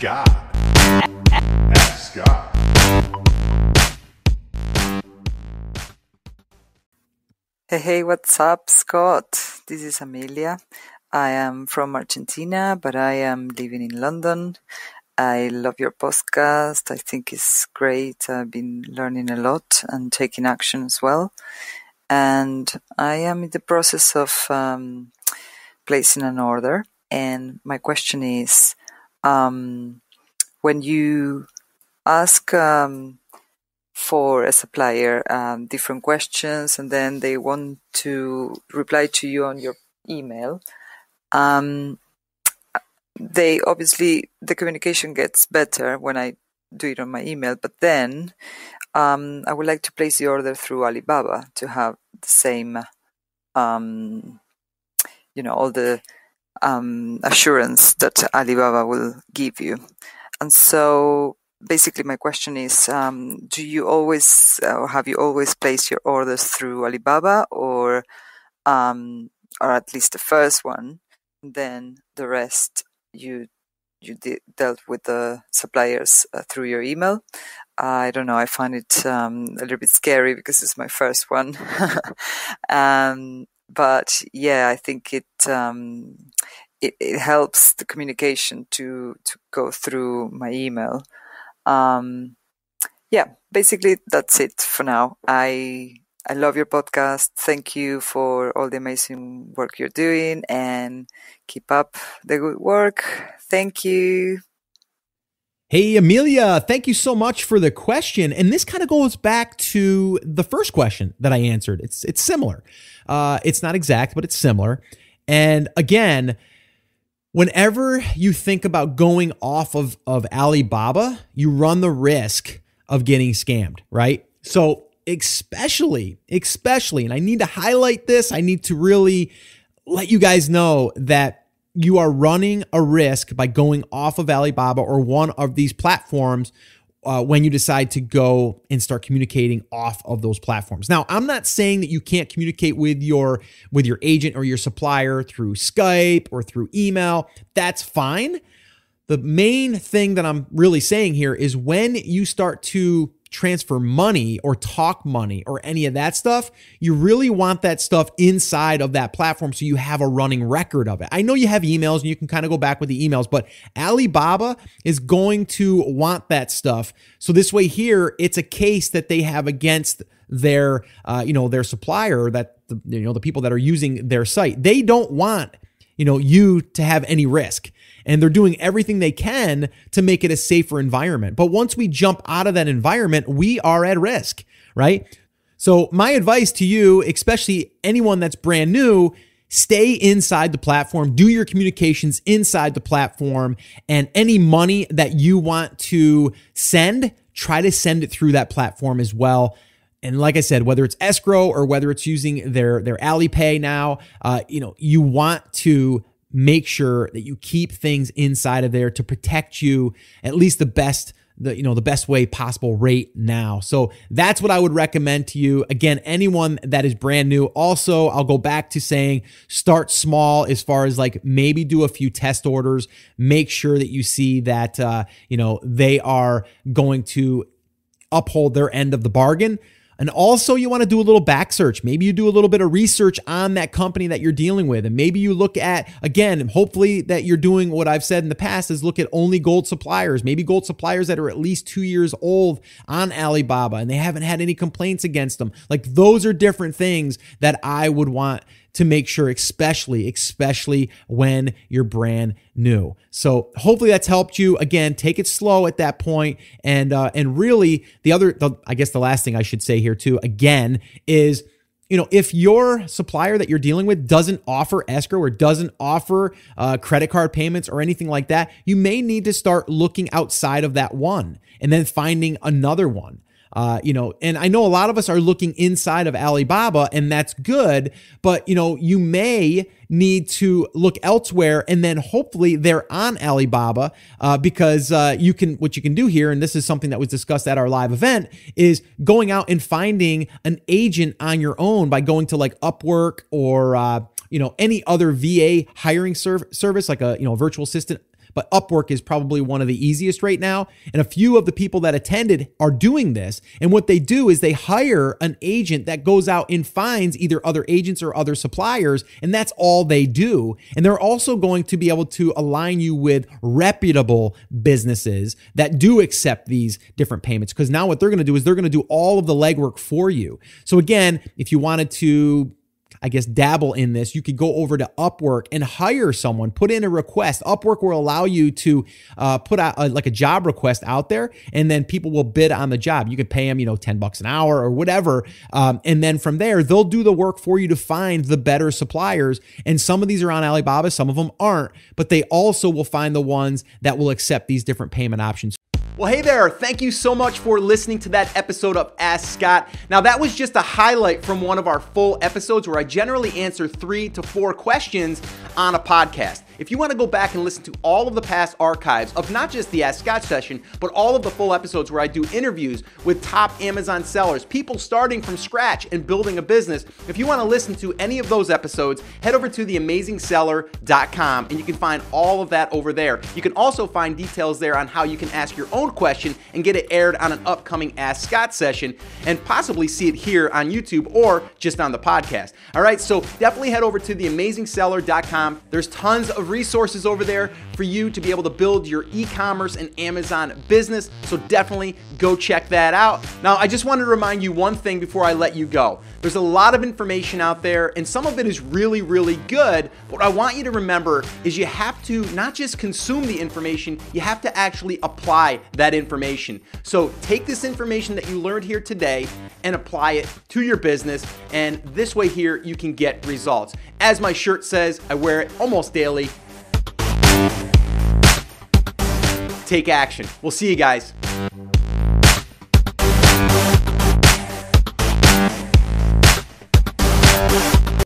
God. Ask God. Hey, what's up, Scott? This is Amelia. I am from Argentina, but I am living in London. I love your podcast. I think it's great. I've been learning a lot and taking action as well. And I am in the process of placing an order. And my question is, when you ask for a supplier different questions and then they want to reply to you on your email, they obviously, the communication gets better when I do it on my email, but then I would like to place the order through Alibaba to have the same, all the assurance that Alibaba will give you. And so basically my question is, do you always, or have you always placed your orders through Alibaba, or at least the first one, then the rest you dealt with the suppliers through your email? I don't know. I find it a little bit scary because it's my first one. But yeah, I think it helps the communication to go through my email. Basically that's it for now. I love your podcast. Thank you for all the amazing work you're doing, and keep up the good work. Thank you. Hey, Amelia, thank you so much for the question. And this kind of goes back to the first question that I answered. It's similar. It's not exact, but it's similar. And again, whenever you think about going off of Alibaba, you run the risk of getting scammed, right? So especially, and I need to highlight this, I need to really let you guys know that you are running a risk by going off of Alibaba or one of these platforms when you decide to go and start communicating off of those platforms. Now, I'm not saying that you can't communicate with your agent or your supplier through Skype or through email. That's fine. The main thing that I'm really saying here is when you start to transfer money or talk money or any of that stuff, you really want that stuff inside of that platform so you have a running record of it. I know you have emails and you can kind of go back with the emails, but Alibaba is going to want that stuff. So this way here, it's a case that they have against their supplier, that the people that are using their site. They don't want you to have any risk. And they're doing everything they can to make it a safer environment. But once we jump out of that environment, we are at risk, right? So my advice to you, especially anyone that's brand new, stay inside the platform, do your communications inside the platform, and any money that you want to send, try to send it through that platform as well. And like I said, whether it's escrow or whether it's using their Alipay now, you want to make sure that you keep things inside of there to protect you at least the best way possible right now. So that's what I would recommend to you. Again, anyone that is brand new. Also, I'll go back to saying start small as far as like maybe do a few test orders. Make sure that you see that they are going to uphold their end of the bargain. And also you want to do a little back search. Maybe you do a little bit of research on that company that you're dealing with. And maybe you look at, again, hopefully that you're doing what I've said in the past is look at only gold suppliers, maybe gold suppliers that are at least 2 years old on Alibaba and they haven't had any complaints against them. Like those are different things that I would want to make sure, especially when you're brand new. So hopefully that's helped you. Again, take it slow at that point. And really I guess the last thing I should say here too, again, is, if your supplier that you're dealing with doesn't offer escrow or doesn't offer credit card payments or anything like that, you may need to start looking outside of that one and then finding another one. And I know a lot of us are looking inside of Alibaba, and that's good, but you may need to look elsewhere, and then hopefully they're on Alibaba, because what you can do here, and this is something that was discussed at our live event, is going out and finding an agent on your own by going to like Upwork or any other VA hiring service like a virtual assistant but Upwork is probably one of the easiest right now. And a few of the people that attended are doing this. And what they do is they hire an agent that goes out and finds either other agents or other suppliers, and that's all they do. And they're also going to be able to align you with reputable businesses that do accept these different payments, because now what they're going to do is they're going to do all of the legwork for you. So again, if you wanted to, I guess, dabble in this, you could go over to Upwork and hire someone, put in a request. Upwork will allow you to put out like a job request out there, and then people will bid on the job. You could pay them, $10 an hour or whatever. And then from there, they'll do the work for you to find the better suppliers. And some of these are on Alibaba, some of them aren't, but they also will find the ones that will accept these different payment options. Well, hey there. Thank you so much for listening to that episode of Ask Scott. Now, that was just a highlight from one of our full episodes where I generally answer 3 to 4 questions on a podcast. If you want to go back and listen to all of the past archives of not just the Ask Scott session, but all of the full episodes where I do interviews with top Amazon sellers, people starting from scratch and building a business, if you want to listen to any of those episodes, head over to theamazingseller.com and you can find all of that over there. You can also find details there on how you can ask your own question and get it aired on an upcoming Ask Scott session and possibly see it here on YouTube or just on the podcast. All right, so definitely head over to theamazingseller.com. There's tons of resources over there for you to be able to build your e-commerce and Amazon business. So definitely go check that out. Now, I just wanted to remind you one thing before I let you go. There's a lot of information out there and some of it is really, really good. What I want you to remember is you have to not just consume the information, you have to actually apply that information. So take this information that you learned here today and apply it to your business. And this way here, you can get results. As my shirt says, I wear it almost daily. Take action. We'll see you guys.